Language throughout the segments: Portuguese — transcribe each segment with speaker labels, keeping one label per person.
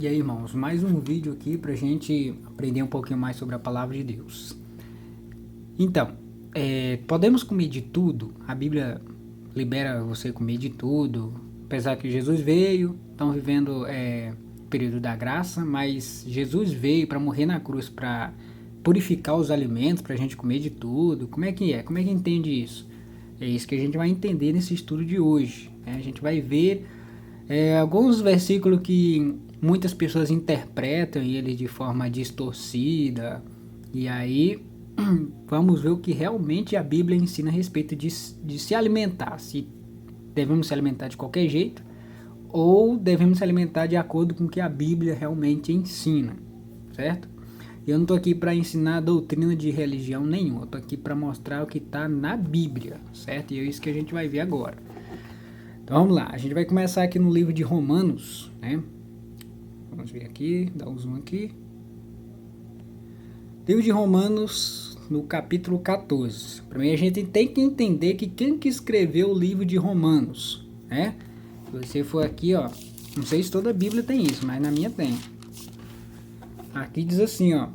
Speaker 1: E aí, irmãos, mais um vídeo aqui pra gente aprender um pouquinho mais sobre a palavra de Deus. Então, podemos comer de tudo? A Bíblia libera você comer de tudo, apesar que Jesus veio, estão vivendo o período da graça, mas Jesus veio para morrer na cruz, para purificar os alimentos, para a gente comer de tudo. Como é que é? Como é que entende isso? É isso que a gente vai entender nesse estudo de hoje, né? A gente vai ver alguns versículos que muitas pessoas interpretam ele de forma distorcida, e aí vamos ver o que realmente a Bíblia ensina a respeito de se alimentar, se devemos se alimentar de qualquer jeito ou devemos se alimentar de acordo com o que a Bíblia realmente ensina, certo? Eu não estou aqui para ensinar doutrina de religião nenhuma, eu estou aqui para mostrar o que está na Bíblia, certo? E é isso que a gente vai ver agora. Então vamos lá, a gente vai começar aqui no livro de Romanos, né? Vamos ver aqui, dar um zoom aqui. Livro de Romanos, no capítulo 14. Primeiro a gente tem que entender que quem que escreveu o livro de Romanos, né? Se você for aqui, ó, não sei se toda a Bíblia tem isso, mas na minha tem. Aqui diz assim, ó,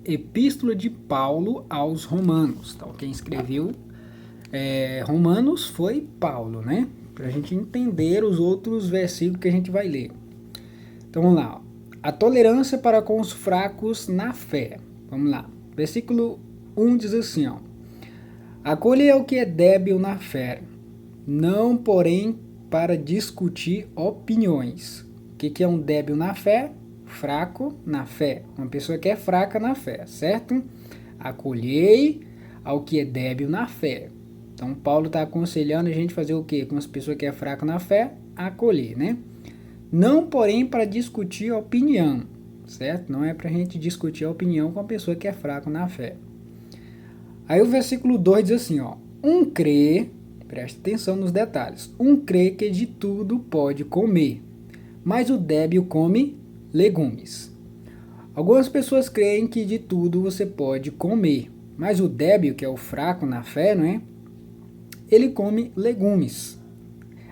Speaker 1: Epístola de Paulo aos Romanos. Então quem escreveu Romanos foi Paulo, né? Pra gente entender os outros versículos que a gente vai ler. Então vamos lá, ó. A tolerância para com os fracos na fé. Vamos lá. Versículo 1 diz assim, ó. Acolhe o que é débil na fé, não porém para discutir opiniões. O que é um débil na fé? Fraco na fé. Uma pessoa que é fraca na fé, certo? Acolhei ao que é débil na fé. Então Paulo está aconselhando a gente fazer o quê? Com as pessoas que é fraca na fé, acolher, né? Não, porém, para discutir a opinião, certo? Não é para a gente discutir a opinião com a pessoa que é fraca na fé. Aí o versículo 2 diz assim, ó. Um crê, preste atenção nos detalhes, um crê que de tudo pode comer, mas o débil come legumes. Algumas pessoas creem que de tudo você pode comer, mas o débil, que é o fraco na fé, não é? Ele come legumes.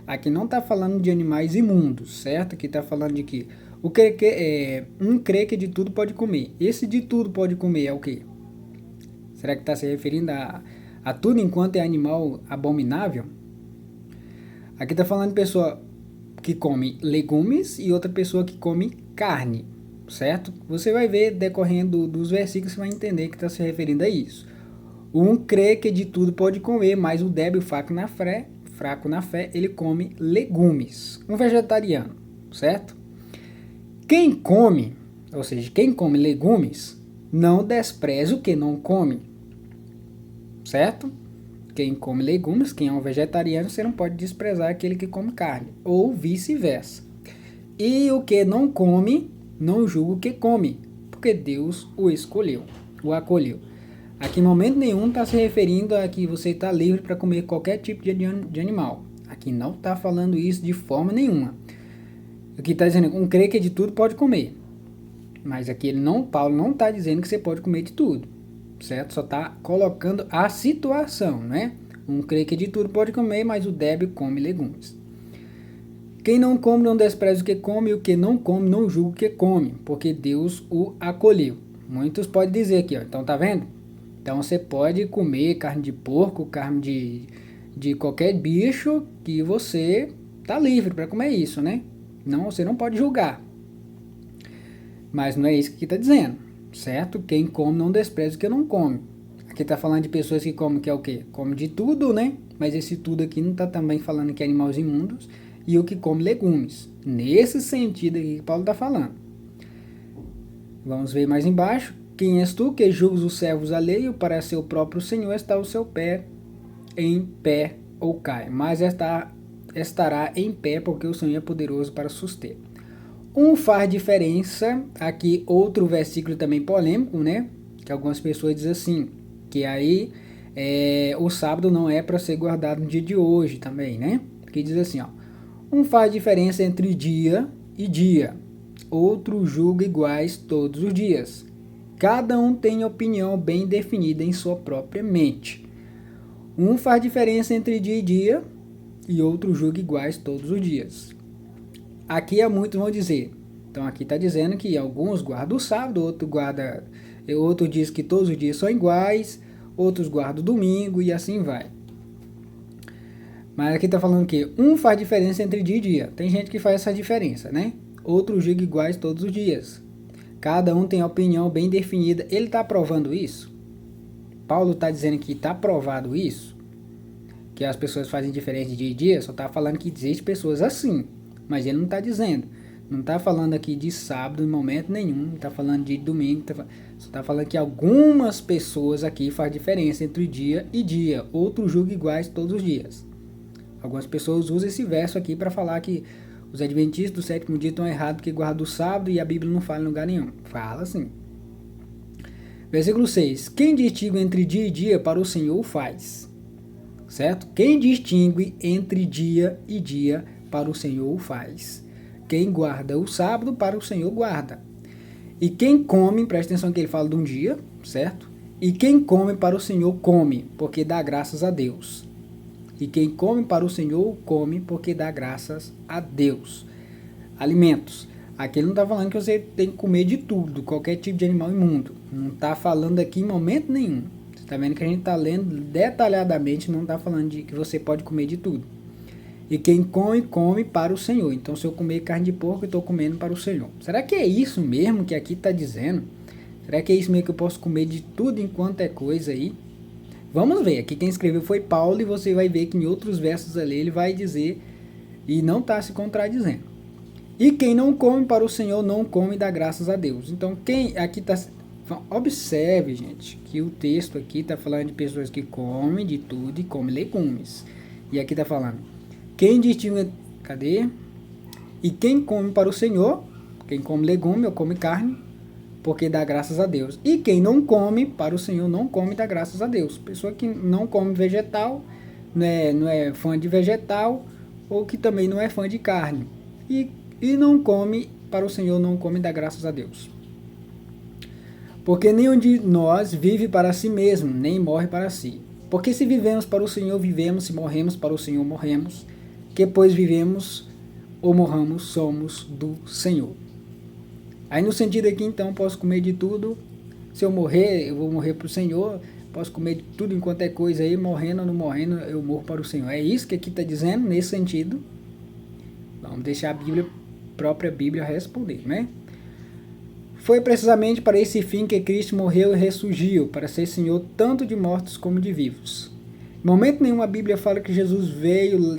Speaker 1: Aqui não está falando de animais imundos, certo? Aqui está falando de que um crê que de tudo pode comer. Esse de tudo pode comer é o quê? Será que está se referindo a tudo enquanto é animal abominável? Aqui está falando de pessoa que come legumes e outra pessoa que come carne, certo? Você vai ver decorrendo dos versículos, você vai entender que está se referindo a isso. Um crê que de tudo pode comer, mas o débil fraco na fé, ele come legumes. Um vegetariano, certo? Quem come, ou seja, quem come legumes, não despreza o que não come, certo? Quem come legumes, quem é um vegetariano, você não pode desprezar aquele que come carne, ou vice-versa. E o que não come, não julga o que come, porque Deus o escolheu, o acolheu. Aqui em momento nenhum está se referindo a que você está livre para comer qualquer tipo de animal. Aqui não está falando isso de forma nenhuma. Aqui está dizendo que um crê que de tudo pode comer. Mas aqui Paulo não está dizendo que você pode comer de tudo, certo? Só está colocando a situação, né? Um crê que de tudo pode comer, mas o débil come legumes. Quem não come não despreza o que come, e o que não come não julga o que come, porque Deus o acolheu. Muitos podem dizer aqui, ó, então tá vendo? Então você pode comer carne de porco, carne de qualquer bicho que você tá livre para comer isso, né? Não, você não pode julgar. Mas não é isso que aqui está dizendo, certo? Quem come não despreza o que não come. Aqui está falando de pessoas que comem, que é o quê? Come de tudo, né? Mas esse tudo aqui não está também falando que é animais imundos e o que come legumes. Nesse sentido aqui que Paulo está falando. Vamos ver mais embaixo. Quem és tu que julgas os servos alheios, para seu próprio Senhor está o seu pé em pé ou cai, mas estará em pé porque o Senhor é poderoso para suster. Faz diferença, aqui outro versículo também polêmico, né? Que algumas pessoas dizem assim, que aí o sábado não é para ser guardado no dia de hoje também, né? Que diz assim, ó. Faz diferença entre dia e dia, outro julga iguais todos os dias. Cada um tem opinião bem definida em sua própria mente. Faz diferença entre dia e dia, e outro julga iguais todos os dias. Aqui muitos vão dizer, Então aqui está dizendo que alguns guardam o sábado, outro diz que todos os dias são iguais, outros guardam o domingo e assim vai. Mas aqui está falando que um faz diferença entre dia e dia. Tem gente que faz essa diferença, né? Outros julgam iguais todos os dias. Cada um tem a opinião bem definida. Ele está provando isso? Paulo está dizendo que está provado isso? Que as pessoas fazem diferença de dia e dia? Só está falando que existem pessoas assim. Mas ele não está dizendo. Não está falando aqui de sábado em momento nenhum. Não está falando de domingo. Só está falando que algumas pessoas aqui fazem diferença entre dia e dia. Outros julgam iguais todos os dias. Algumas pessoas usam esse verso aqui para falar que os adventistas do sétimo dia estão errados porque guardam o sábado e a Bíblia não fala em lugar nenhum. Fala sim. Versículo 6. Quem distingue entre dia e dia para o Senhor faz. Certo? Quem distingue entre dia e dia para o Senhor faz. Quem guarda o sábado para o Senhor guarda. E quem come, presta atenção que ele fala de um dia, certo? E quem come para o Senhor come, porque dá graças a Deus. E quem come para o Senhor, come porque dá graças a Deus. Alimentos. Aqui ele não está falando que você tem que comer de tudo, qualquer tipo de animal imundo. Não está falando aqui em momento nenhum. Você está vendo que a gente está lendo detalhadamente, não está falando de que você pode comer de tudo. E quem come, come para o Senhor. Então, se eu comer carne de porco, eu estou comendo para o Senhor. Será que é isso mesmo que aqui está dizendo? Será que é isso mesmo que eu posso comer de tudo enquanto é coisa aí? Vamos ver, aqui quem escreveu foi Paulo e você vai ver que em outros versos ali ele vai dizer e não está se contradizendo. E quem não come para o Senhor não come e dá graças a Deus. Então quem aqui está... Observe, gente, que o texto aqui está falando de pessoas que comem de tudo e comem legumes. E aqui está falando, quem distingue... Cadê? E quem come para o Senhor, quem come legume ou come carne, porque dá graças a Deus. E quem não come, para o Senhor não come e dá graças a Deus. Pessoa que não come vegetal, não é fã de vegetal, ou que também não é fã de carne. E não come, para o Senhor não come e dá graças a Deus. Porque nenhum de nós vive para si mesmo, nem morre para si. Porque se vivemos para o Senhor, vivemos, se morremos para o Senhor, morremos. Que pois vivemos ou morramos, somos do Senhor. Aí no sentido aqui, então, posso comer de tudo. Se eu morrer, eu vou morrer para o Senhor. Posso comer de tudo enquanto é coisa aí, morrendo ou não morrendo, eu morro para o Senhor. É isso que aqui está dizendo, nesse sentido. Vamos deixar a própria Bíblia responder, né? Foi precisamente para esse fim que Cristo morreu e ressurgiu, para ser Senhor tanto de mortos como de vivos. Em momento nenhum a Bíblia fala que Jesus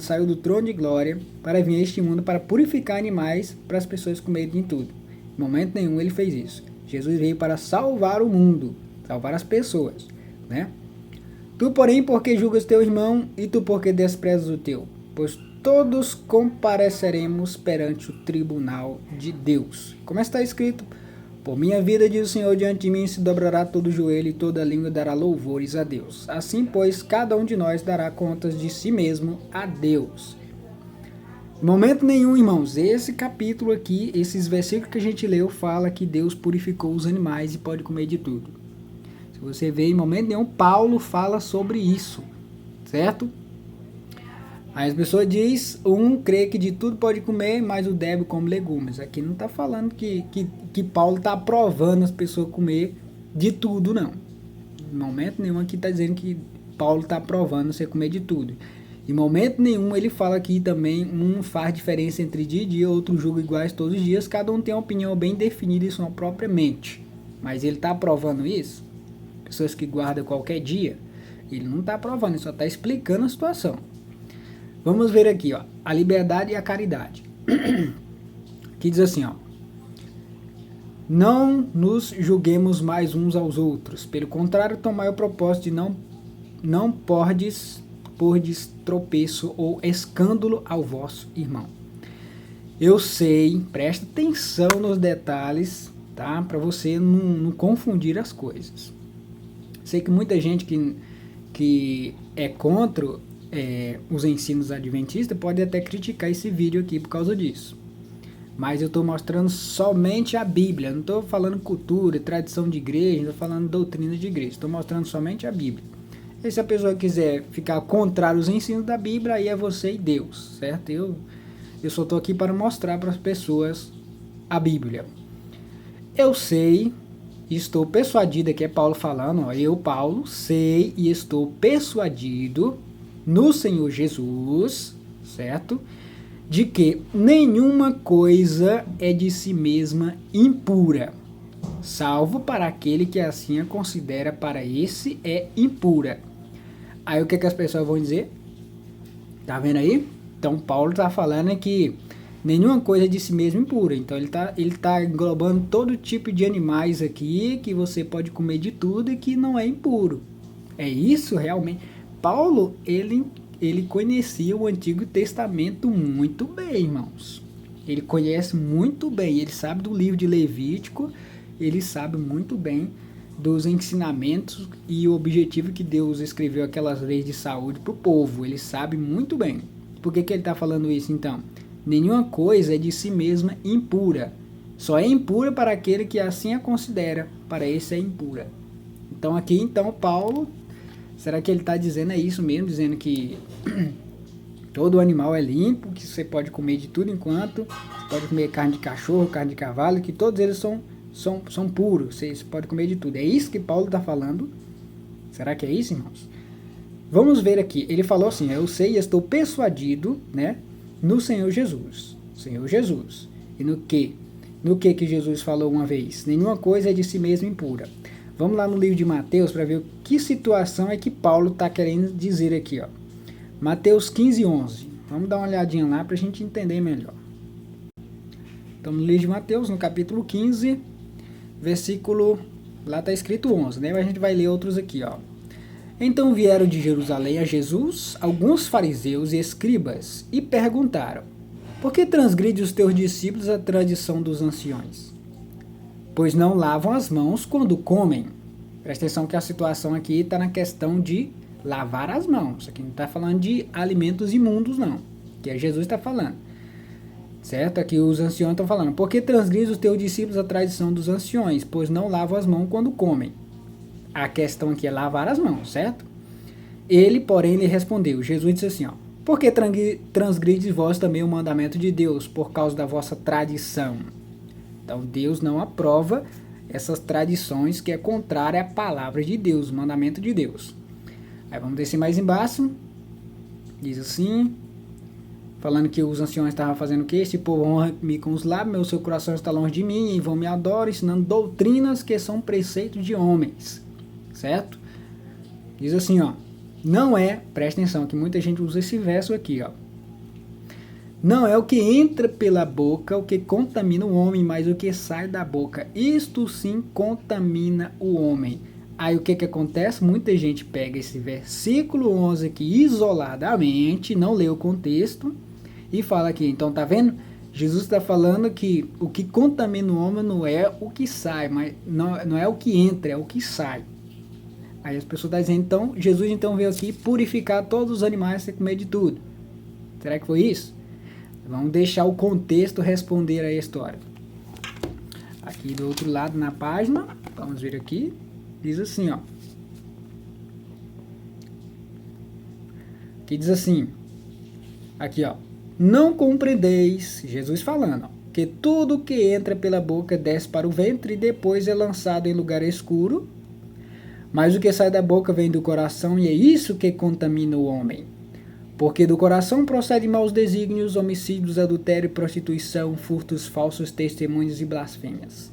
Speaker 1: saiu do trono de glória para vir a este mundo para purificar animais para as pessoas comerem de tudo. Em momento nenhum ele fez isso. Jesus veio para salvar o mundo, salvar as pessoas, né? Tu, porém, porque julgas teu irmão, e tu porque desprezas o teu? Pois todos compareceremos perante o tribunal de Deus. Como está escrito, por minha vida, diz o Senhor, diante de mim se dobrará todo joelho e toda língua dará louvores a Deus. Assim, pois, cada um de nós dará contas de si mesmo a Deus. Em momento nenhum, irmãos, esse capítulo aqui, esses versículos que a gente leu, fala que Deus purificou os animais e pode comer de tudo. Se você vê, em momento nenhum, Paulo fala sobre isso, certo? Aí as pessoas dizem, um crê que de tudo pode comer, mas o débil come legumes. Aqui não está falando que Paulo está aprovando as pessoas comer de tudo, não. Em momento nenhum aqui está dizendo que Paulo está aprovando você comer de tudo. Em momento nenhum ele fala aqui também, um faz diferença entre dia e dia, outro julga iguais todos os dias, cada um tem uma opinião bem definida em sua própria mente. Mas ele está aprovando isso? Pessoas que guardam qualquer dia? Ele não está aprovando, ele só está explicando a situação. Vamos ver aqui, ó, a liberdade e a caridade. Que diz assim, ó. Não nos julguemos mais uns aos outros, pelo contrário, tomai o propósito de não pordes tropeço ou escândalo ao vosso irmão. Eu sei, presta atenção nos detalhes, tá? Para você não confundir as coisas. Sei que muita gente que é contra os ensinos adventistas pode até criticar esse vídeo aqui por causa disso. Mas eu estou mostrando somente a Bíblia, não estou falando cultura, tradição de igreja, não estou falando doutrina de igreja, estou mostrando somente a Bíblia. E se a pessoa quiser ficar contrário aos ensinos da Bíblia, aí é você e Deus, certo? Eu só estou aqui para mostrar para as pessoas a Bíblia. Eu sei e estou persuadido, aqui é Paulo falando, ó, eu, Paulo, sei e estou persuadido no Senhor Jesus, certo? De que nenhuma coisa é de si mesma impura, salvo para aquele que assim a considera, para esse é impura. Aí o que as pessoas vão dizer? Tá vendo aí? Então Paulo tá falando que nenhuma coisa é de si mesmo impura. Então ele tá englobando todo tipo de animais aqui, que você pode comer de tudo e que não é impuro. É isso realmente. Paulo, ele conhecia o Antigo Testamento muito bem, irmãos. Ele conhece muito bem, ele sabe do livro de Levítico, ele sabe muito bem dos ensinamentos e o objetivo que Deus escreveu aquelas leis de saúde para o povo. Ele sabe muito bem. Por que ele está falando isso então? Nenhuma coisa é de si mesma impura. Só é impura para aquele que assim a considera. Para esse é impura. Então aqui, então, Paulo, será que ele está dizendo isso mesmo? Dizendo que todo animal é limpo, que você pode comer de tudo enquanto, você pode comer carne de cachorro, carne de cavalo, que todos eles são puros, você pode comer de tudo. É isso que Paulo está falando? Será que é isso, irmãos? Vamos ver aqui. Ele falou assim, eu sei e estou persuadido, né, no Senhor Jesus. Senhor Jesus. E no que? No que Jesus falou uma vez? Nenhuma coisa é de si mesma impura. Vamos lá no livro de Mateus para ver que situação é que Paulo está querendo dizer aqui, ó. Mateus 15:11. Vamos dar uma olhadinha lá para a gente entender melhor. Então, no livro de Mateus, no capítulo 15, versículo, lá está escrito 11, né? Mas a gente vai ler outros aqui, ó. Então vieram de Jerusalém a Jesus alguns fariseus e escribas e perguntaram: por que transgride os teus discípulos a tradição dos anciões? Pois não lavam as mãos quando comem. Presta atenção que a situação aqui está na questão de lavar as mãos. Aqui não está falando de alimentos imundos, não. Que é Jesus está falando. Certo? Aqui os anciões estão falando. Por que transgride os teus discípulos a tradição dos anciões? Pois não lavam as mãos quando comem. A questão aqui é lavar as mãos, certo? Ele, porém, lhe respondeu. Jesus disse assim, ó. Por que transgrides vós também o mandamento de Deus por causa da vossa tradição? Então, Deus não aprova essas tradições que é contrária à palavra de Deus, o mandamento de Deus. Aí vamos descer mais embaixo. Diz assim, falando que os anciões estavam fazendo o quê? Esse povo honra-me com os lábios, mas o seu coração está longe de mim, e vão me adorar, ensinando doutrinas que são preceitos de homens. Certo? Diz assim, ó. Não é, presta atenção, que muita gente usa esse verso aqui, ó. Não é o que entra pela boca o que contamina o homem, mas o que sai da boca. Isto sim contamina o homem. Aí o que acontece? Muita gente pega esse versículo 11 aqui isoladamente, não lê o contexto e fala aqui. Então tá vendo? Jesus está falando que o que contamina o homem não é o que sai, mas não é o que entra, é o que sai. Aí as pessoas estão dizendo, então, Jesus então veio aqui purificar todos os animais e comer de tudo. Será que foi isso? Vamos deixar o contexto responder a história. Aqui do outro lado na página, vamos ver aqui, diz assim, ó. Aqui diz assim, aqui ó. Não compreendeis, Jesus falando, ó, que tudo que entra pela boca desce para o ventre e depois é lançado em lugar escuro, mas o que sai da boca vem do coração e é isso que contamina o homem. Porque do coração procedem maus desígnios, homicídios, adultério, prostituição, furtos, falsos testemunhos e blasfêmias.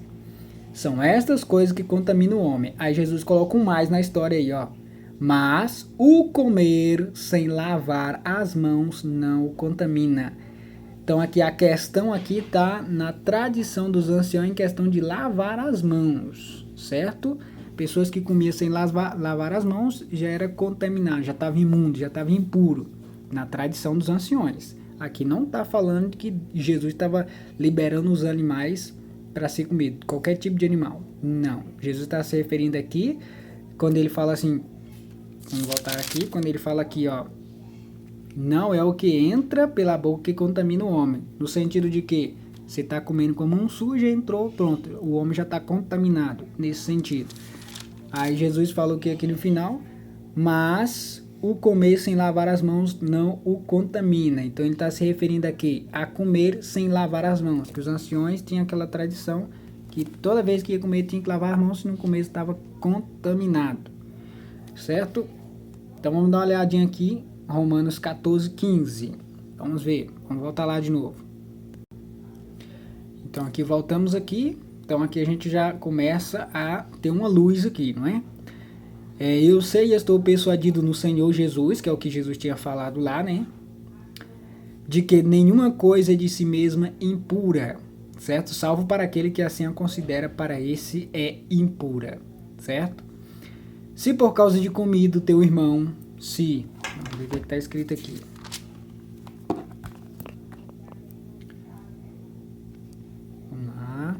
Speaker 1: São estas coisas que contaminam o homem. Aí Jesus coloca um mais na história aí, ó. Mas o comer sem lavar as mãos não o contamina. Então aqui a questão aqui está na tradição dos anciãos em questão de lavar as mãos, certo? Pessoas que comiam sem lavar as mãos já era contaminado, já estava imundo, já estava impuro. Na tradição dos anciões. Aqui não está falando de que Jesus estava liberando os animais para ser comido, qualquer tipo de animal. Não. Jesus está se referindo aqui, quando ele fala assim, vamos voltar aqui, quando ele fala aqui, ó, não é o que entra pela boca que contamina o homem. No sentido de que você está comendo com a mão suja, entrou, pronto, o homem já está contaminado, nesse sentido. Aí Jesus falou que aqui no final, mas o comer sem lavar as mãos não o contamina. Então ele está se referindo aqui a comer sem lavar as mãos, porque os anciões tinham aquela tradição que toda vez que ia comer tinha que lavar as mãos, se não comer estava contaminado, certo? Então vamos dar uma olhadinha aqui, Romanos 14:15. Vamos ver, vamos voltar lá de novo. Então aqui voltamos aqui, então aqui a gente já começa a ter uma luz aqui, não é? Eu sei e estou persuadido no Senhor Jesus, que é o que Jesus tinha falado lá, né? De que nenhuma coisa é de si mesma impura, certo? Salvo para aquele que assim a considera, para esse é impura, certo? Se por causa de comida o teu irmão, vamos ver o que está escrito aqui. Vamos lá.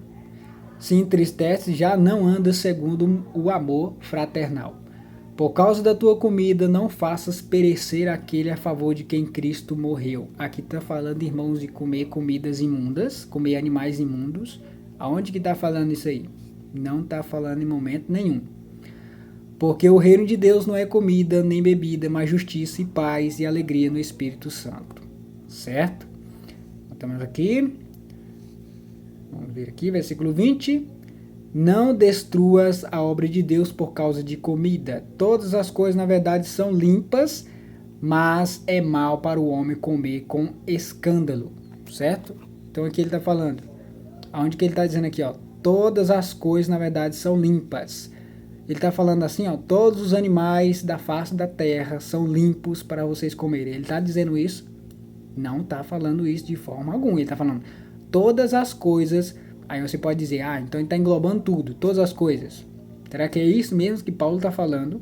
Speaker 1: Se entristece, já não anda segundo o amor fraternal. Por causa da tua comida, não faças perecer aquele a favor de quem Cristo morreu. Aqui está falando, irmãos, de comer comidas imundas, comer animais imundos. Aonde que está falando isso aí? Não está falando em momento nenhum. Porque o reino de Deus não é comida nem bebida, mas justiça e paz e alegria no Espírito Santo. Certo? Estamos aqui. Vamos ver aqui, versículo 20. Não destruas a obra de Deus por causa de comida. Todas as coisas, na verdade, são limpas, mas é mal para o homem comer com escândalo, certo? Então aqui ele está falando, aonde que ele está dizendo aqui, ó, todas as coisas, na verdade, são limpas. Ele está falando assim, ó, todos os animais da face da terra são limpos para vocês comerem. Ele está dizendo isso? Não está falando isso de forma alguma. Ele está falando, todas as coisas. Aí você pode dizer, então ele está englobando tudo, todas as coisas. Será que é isso mesmo que Paulo está falando?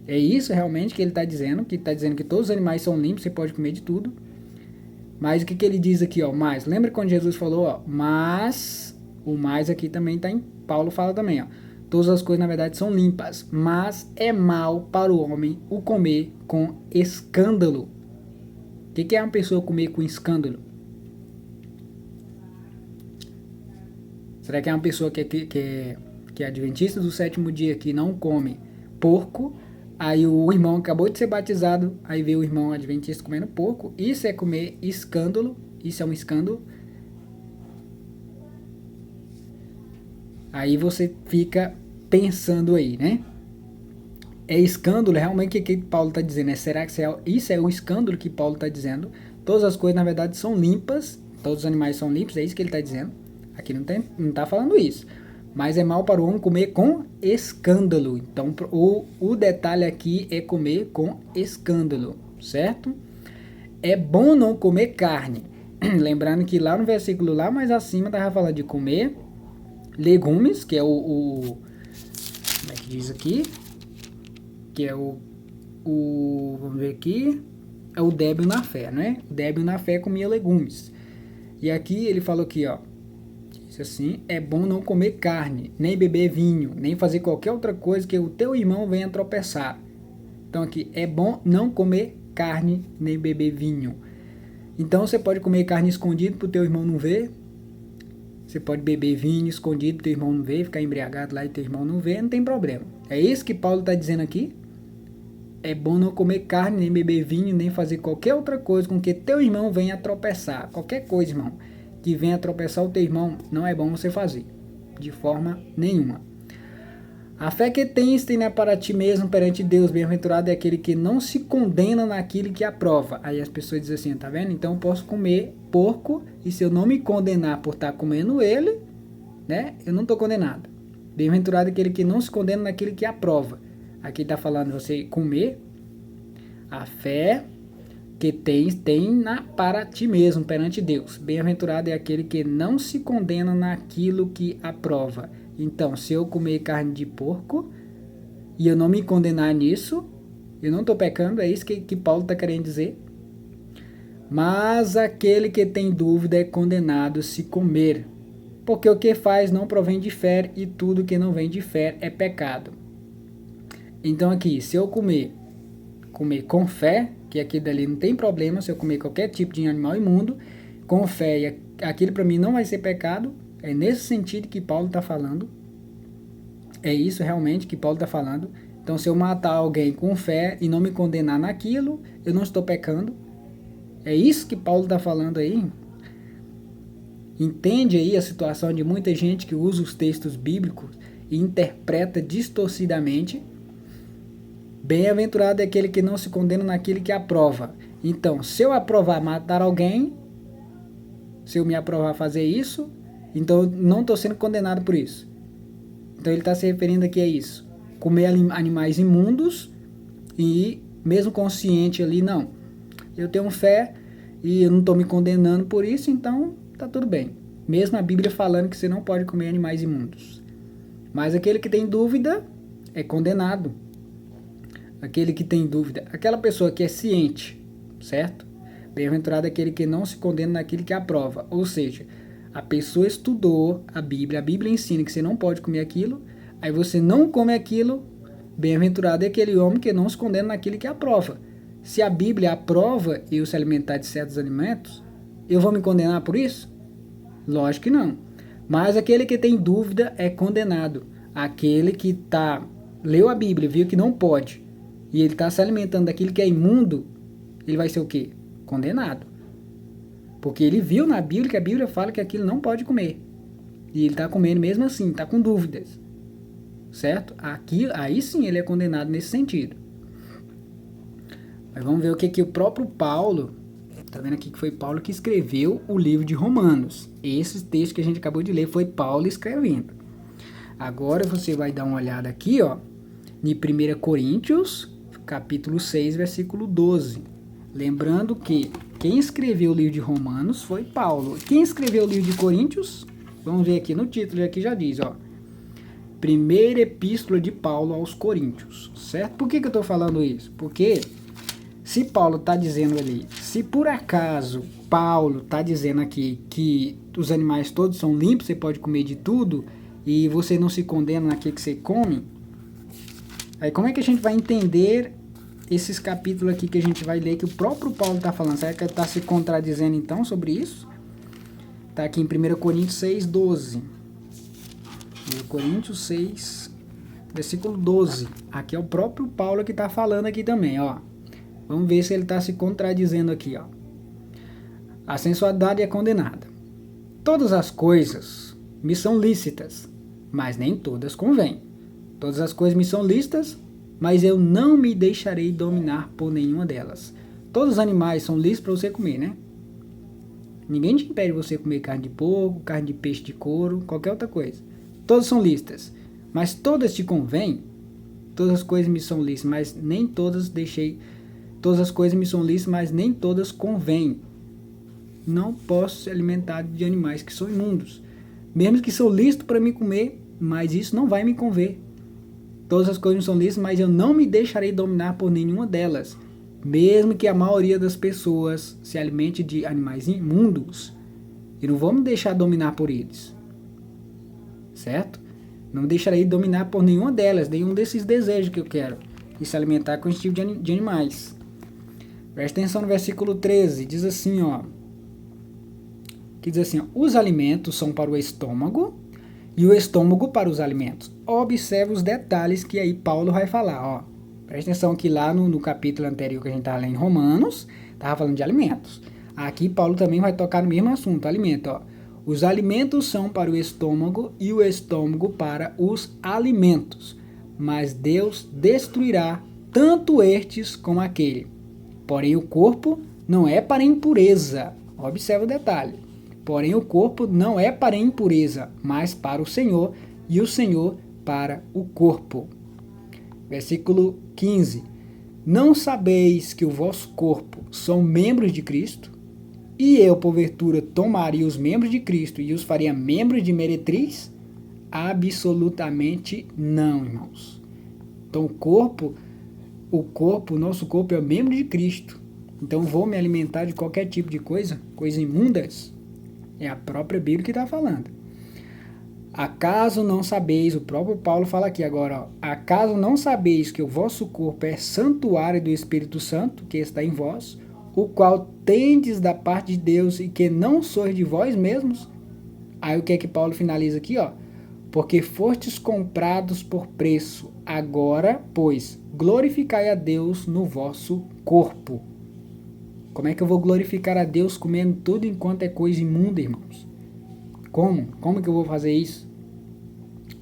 Speaker 1: É isso realmente que ele está dizendo? Que está dizendo que todos os animais são limpos, você pode comer de tudo. Mas o que ele diz aqui, ó, mais? Lembra quando Jesus falou, ó, mas, o mais aqui também está em, Paulo fala também, ó, todas as coisas na verdade são limpas, mas é mal para o homem o comer com escândalo. O que é uma pessoa comer com escândalo? Será que é uma pessoa que é adventista do sétimo dia, que não come porco, aí o irmão acabou de ser batizado, aí vê o irmão adventista comendo porco, isso é comer escândalo, isso é um escândalo. Aí você fica pensando aí, né? É escândalo, realmente o que Paulo está dizendo? Será que isso é o escândalo que Paulo está dizendo? Todas as coisas na verdade são limpas, todos os animais são limpos, é isso que ele está dizendo. Aqui não está falando isso. Mas é mal para o homem comer com escândalo. Então, o detalhe aqui é comer com escândalo, certo? É bom não comer carne. Lembrando que lá no versículo lá mais acima estava falando de comer legumes, que é como é que diz aqui? Que é vamos ver aqui, é o débil na fé, né? O débil na fé comia legumes. E aqui ele falou aqui, ó, assim, é bom não comer carne, nem beber vinho, nem fazer qualquer outra coisa que o teu irmão venha tropeçar. Então aqui, é bom não comer carne, nem beber vinho. Então você pode comer carne escondido para o teu irmão não ver. Você pode beber vinho escondido para o teu irmão não ver, ficar embriagado lá e teu irmão não ver, não tem problema. É isso que Paulo está dizendo aqui. É bom não comer carne, nem beber vinho, nem fazer qualquer outra coisa com que teu irmão venha tropeçar. Qualquer coisa, irmão, que venha tropeçar o teu irmão, não é bom você fazer, de forma nenhuma. A fé que tens tem para ti mesmo perante Deus, bem-aventurado é aquele que não se condena naquilo que aprova. Aí as pessoas dizem assim, tá vendo? Então eu posso comer porco, e se eu não me condenar por estar comendo ele, né, eu não estou condenado. Bem-aventurado é aquele que não se condena naquilo que aprova. Aqui está falando você comer, a fé que tem para ti mesmo, perante Deus. Bem-aventurado é aquele que não se condena naquilo que aprova. Então, se eu comer carne de porco e eu não me condenar nisso, eu não estou pecando, é isso que Paulo está querendo dizer. Mas aquele que tem dúvida é condenado se comer, porque o que faz não provém de fé, e tudo que não vem de fé é pecado. Então aqui, se eu comer com fé, que aqui dali não tem problema, se eu comer qualquer tipo de animal imundo, com fé, aquilo para mim não vai ser pecado, é nesse sentido que Paulo está falando, é isso realmente que Paulo está falando. Então, se eu matar alguém com fé e não me condenar naquilo, eu não estou pecando. É isso que Paulo está falando aí. Entende aí a situação de muita gente que usa os textos bíblicos e interpreta distorcidamente. Bem-aventurado é aquele que não se condena naquele que aprova. Então, se eu aprovar matar alguém, se eu me aprovar fazer isso, então eu não estou sendo condenado por isso. Então ele está se referindo aqui a isso. Comer animais imundos e mesmo consciente ali, não. Eu tenho fé e eu não estou me condenando por isso, então tá tudo bem. Mesmo a Bíblia falando que você não pode comer animais imundos. Mas aquele que tem dúvida é condenado. Aquele que tem dúvida, aquela pessoa que é ciente, certo? Bem-aventurado é aquele que não se condena naquele que aprova. Ou seja, a pessoa estudou a Bíblia ensina que você não pode comer aquilo, aí você não come aquilo, bem-aventurado é aquele homem que não se condena naquele que aprova. Se a Bíblia aprova eu se alimentar de certos alimentos, eu vou me condenar por isso? Lógico que não. Mas aquele que tem dúvida é condenado. Aquele que leu a Bíblia, viu que não pode, e ele está se alimentando daquilo que é imundo, ele vai ser o quê? Condenado. Porque ele viu na Bíblia que a Bíblia fala que aquilo não pode comer. E ele está comendo mesmo assim, está com dúvidas. Certo? Aí sim ele é condenado nesse sentido. Mas vamos ver o que o próprio Paulo, tá vendo aqui que foi Paulo que escreveu o livro de Romanos. Esse texto que a gente acabou de ler foi Paulo escrevendo. Agora você vai dar uma olhada aqui, ó, em 1 Coríntios, capítulo 6, versículo 12. Lembrando que quem escreveu o livro de Romanos foi Paulo. Quem escreveu o livro de Coríntios? Vamos ver aqui no título, aqui já diz, ó. Primeira epístola de Paulo aos Coríntios, certo? Por que eu estou falando isso? Porque se Paulo está dizendo ali, se por acaso Paulo está dizendo aqui que os animais todos são limpos, você pode comer de tudo, e você não se condena naquilo que você come, aí como é que a gente vai entender esses capítulos aqui que a gente vai ler que o próprio Paulo está falando? Será que ele está se contradizendo então sobre isso? Está aqui em 1 Coríntios 6, 12. 1 Coríntios 6, versículo 12. Aqui é o próprio Paulo que está falando aqui também, ó. Vamos ver se ele está se contradizendo aqui, ó. A sensualidade é condenada. Todas as coisas me são lícitas, mas nem todas convêm. Todas as coisas me são lícitas, mas eu não me deixarei dominar por nenhuma delas. Todos os animais são lícitos para você comer, né? Ninguém te impede você comer carne de porco, carne de peixe de couro, qualquer outra coisa. Todas são lícitas, mas todas te convêm. Todas as coisas me são lícitas, mas nem todas deixei. Todas as coisas me são lícitas, mas nem todas convêm. Não posso se alimentar de animais que são imundos. Mesmo que são lícitos para me comer, mas isso não vai me conver. Todas as coisas me são lícitas, mas eu não me deixarei dominar por nenhuma delas. Mesmo que a maioria das pessoas se alimente de animais imundos, eu não vou me deixar dominar por eles. Certo? Não me deixarei dominar por nenhuma delas, nenhum desses desejos que eu quero. E se alimentar com esse tipo de animais. Presta atenção no versículo 13. Diz assim, ó. Que diz assim, ó, os alimentos são para o estômago e o estômago para os alimentos. Observe os detalhes que aí Paulo vai falar, ó. Presta atenção que lá no capítulo anterior que a gente estava lendo em Romanos, estava falando de alimentos. Aqui Paulo também vai tocar no mesmo assunto, alimento, ó. Os alimentos são para o estômago e o estômago para os alimentos. Mas Deus destruirá tanto estes como aquele. Porém o corpo não é para impureza. Observe o detalhe. Porém o corpo não é para impureza, mas para o Senhor, e o Senhor para o corpo. Versículo 15. Não sabeis que o vosso corpo são membros de Cristo? E eu, porventura, tomaria os membros de Cristo e os faria membros de meretriz? Absolutamente não, irmãos. Então o nosso corpo é membro de Cristo. Então vou me alimentar de qualquer tipo de coisas imundas? É a própria Bíblia que está falando. Acaso não sabeis, o próprio Paulo fala aqui agora, ó, acaso não sabeis que o vosso corpo é santuário do Espírito Santo, que está em vós, o qual tendes da parte de Deus e que não sois de vós mesmos? Aí o que é que Paulo finaliza aqui, ó? porque fostes comprados por preço. Agora, pois, glorificai a Deus no vosso corpo. Como é que eu vou glorificar a Deus comendo tudo enquanto é coisa imunda, irmãos? Como? Como que eu vou fazer isso?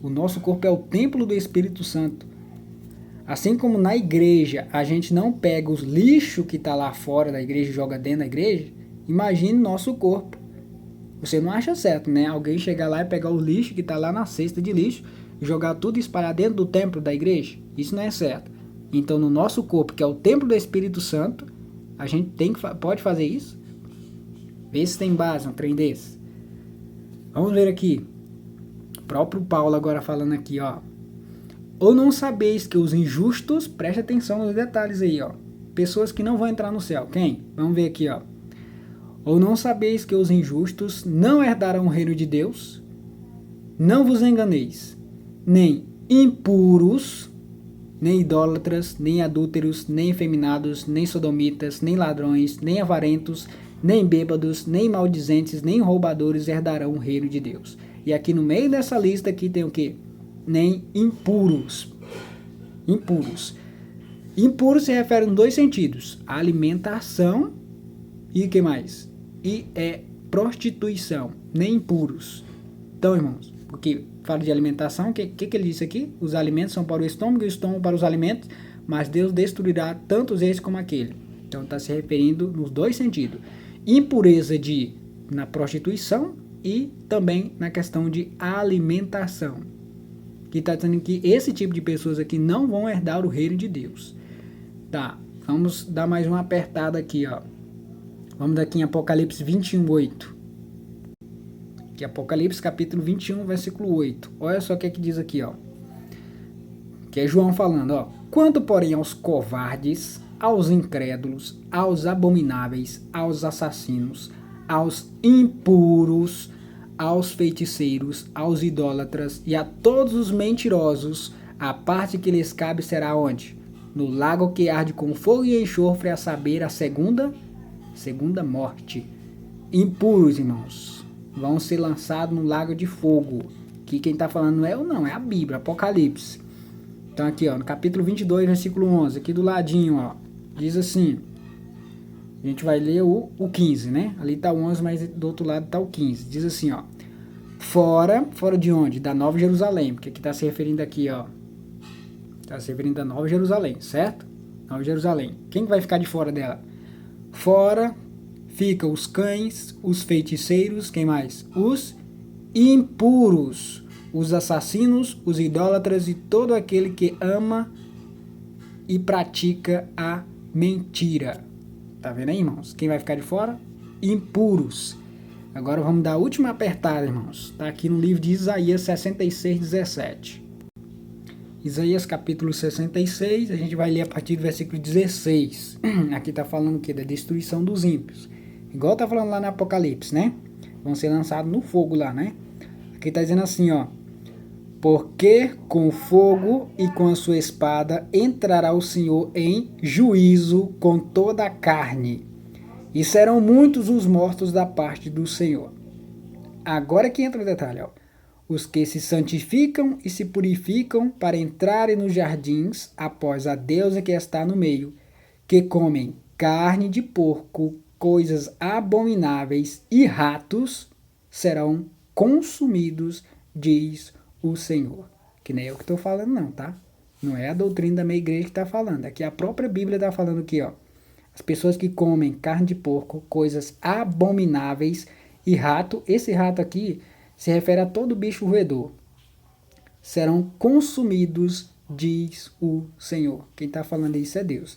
Speaker 1: O nosso corpo é o templo do Espírito Santo. Assim como na igreja a gente não pega os lixos que está lá fora da igreja e joga dentro da igreja, imagine nosso corpo. Você não acha certo, né? Alguém chegar lá e pegar o lixo que está lá na cesta de lixo e jogar tudo e espalhar dentro do templo da igreja? Isso não é certo. Então no nosso corpo, que é o templo do Espírito Santo, a gente pode fazer isso? Vê se tem base um trem desse. Vamos ver aqui. O próprio Paulo agora falando aqui, ó. Ou não sabeis que os injustos, preste atenção nos detalhes aí, ó. Pessoas que não vão entrar no céu. Quem? Vamos ver aqui, ó. Ou não sabeis que os injustos não herdarão o reino de Deus? Não vos enganeis. Nem impuros, nem idólatras, nem adúlteros, nem efeminados, nem sodomitas, nem ladrões, nem avarentos, nem bêbados, nem maldizentes, nem roubadores herdarão o reino de Deus. E aqui no meio dessa lista aqui tem o quê? Nem impuros. Impuros. Impuros se refere em dois sentidos. Alimentação e o que mais? E prostituição. Nem impuros. Então, irmãos, porque fala de alimentação, o que ele disse aqui? Os alimentos são para o estômago e o estômago para os alimentos, mas Deus destruirá tantos esses como aquele. Então está se referindo nos dois sentidos. Impureza na prostituição e também na questão de alimentação. Que está dizendo que esse tipo de pessoas aqui não vão herdar o reino de Deus. Tá, vamos dar mais uma apertada aqui, ó. Vamos aqui em Apocalipse 21:8. Que Apocalipse capítulo 21, versículo 8. Olha só o que diz aqui, ó. Que é João falando, ó. Quanto, porém, aos covardes, aos incrédulos, aos abomináveis, aos assassinos, aos impuros, aos feiticeiros, aos idólatras e a todos os mentirosos, a parte que lhes cabe será onde? No lago que arde com fogo e enxofre, a saber, a segunda morte. Impuros, irmãos, vão ser lançados no lago de fogo. Que quem está falando não é eu não, é a Bíblia, Apocalipse. Então aqui, ó, no capítulo 22, versículo 11, aqui do ladinho, ó, diz assim, a gente vai ler o 15, né? Ali está o 11, mas do outro lado está o 15. Diz assim, ó, fora de onde? Da Nova Jerusalém, porque aqui está se referindo aqui, ó, está se referindo a Nova Jerusalém, certo? Nova Jerusalém. Quem vai ficar de fora dela? Fora ficam os cães, os feiticeiros, quem mais? Os impuros, os assassinos, os idólatras e todo aquele que ama e pratica a mentira. Tá vendo aí, irmãos? Quem vai ficar de fora? Impuros. Agora vamos dar a última apertada, irmãos. Tá aqui no livro de Isaías 66:17. Isaías capítulo 66, a gente vai ler a partir do versículo 16. Aqui tá falando o quê? Da destruição dos ímpios. Igual tá falando lá no Apocalipse, né? Vão ser lançados no fogo lá, né? Aqui tá dizendo assim, ó. Porque com fogo e com a sua espada entrará o Senhor em juízo com toda a carne. E serão muitos os mortos da parte do Senhor. Agora que entra o detalhe, ó. Os que se santificam e se purificam para entrarem nos jardins após a deusa que está no meio, que comem carne de porco, coisas abomináveis e ratos, serão consumidos, diz o Senhor. Que nem eu que estou falando não, tá? Não é a doutrina da minha igreja que está falando. Aqui a própria Bíblia está falando aqui, ó. As pessoas que comem carne de porco, coisas abomináveis e rato, esse rato aqui se refere a todo bicho roedor, serão consumidos, diz o Senhor. Quem está falando isso é Deus,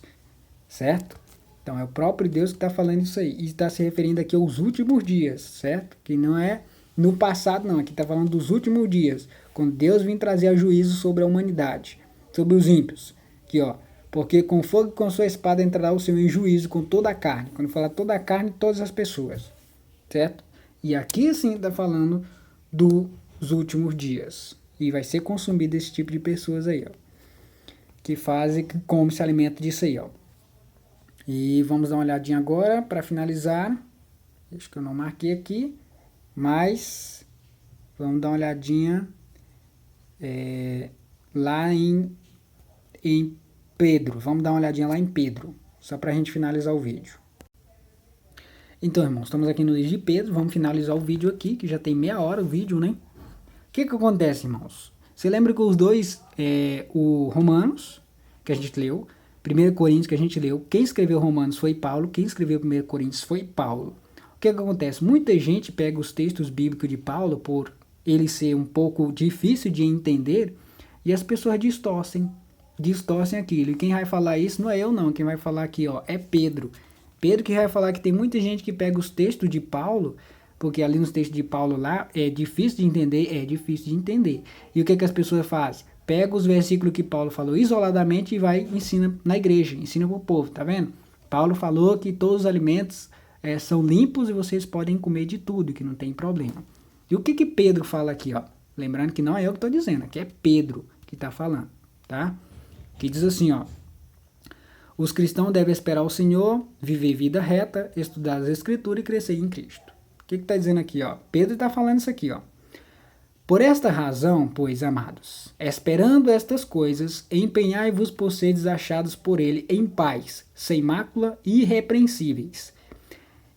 Speaker 1: certo? Então é o próprio Deus que está falando isso aí. E está se referindo aqui aos últimos dias, certo? Que não é no passado não, aqui está falando dos últimos dias, quando Deus vem trazer a juízo sobre a humanidade, sobre os ímpios. Aqui, ó. Porque com fogo e com sua espada entrará o Senhor em juízo com toda a carne. Quando fala toda a carne, todas as pessoas, certo? E aqui sim está falando dos últimos dias. E vai ser consumido esse tipo de pessoas aí, ó. Que fazem, que come, se alimenta disso aí, ó. E vamos dar uma olhadinha agora para finalizar. Acho que eu não marquei aqui. Mas vamos dar uma olhadinha lá em Pedro. Vamos dar uma olhadinha lá em Pedro, só para a gente finalizar o vídeo. Então, irmãos, estamos aqui no livro de Pedro, vamos finalizar o vídeo aqui, que já tem meia hora o vídeo, né? O que acontece, irmãos? Você lembra que os dois, o Romanos, que a gente leu, 1 Coríntios, que a gente leu, quem escreveu Romanos foi Paulo, quem escreveu 1 Coríntios foi Paulo. O que acontece? Muita gente pega os textos bíblicos de Paulo, por ele ser um pouco difícil de entender, e as pessoas distorcem aquilo. E quem vai falar isso não é eu não, quem vai falar aqui é Pedro. Pedro que vai falar que tem muita gente que pega os textos de Paulo, porque ali nos textos de Paulo lá é difícil de entender, E o que as pessoas fazem? Pega os versículos que Paulo falou isoladamente e vai e ensina na igreja, ensina para o povo, tá vendo? Paulo falou que todos os alimentos são limpos e vocês podem comer de tudo, que não tem problema. E o que Pedro fala aqui, ó? Lembrando que não é eu que estou dizendo, aqui é Pedro que está falando, tá? Que diz assim, ó: os cristãos devem esperar o Senhor, viver vida reta, estudar as Escrituras e crescer em Cristo. O que está dizendo aqui, ó? Pedro está falando isso aqui, ó. Por esta razão, pois, amados, esperando estas coisas, empenhai-vos por seres achados por ele em paz, sem mácula e irrepreensíveis.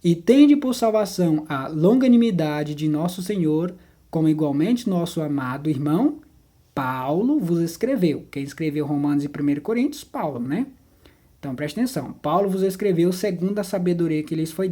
Speaker 1: E tende por salvação a longanimidade de nosso Senhor, como igualmente nosso amado irmão Paulo vos escreveu. Quem escreveu Romanos e 1 Coríntios? Paulo, né? Então preste atenção. Paulo vos escreveu segundo a sabedoria que lhes foi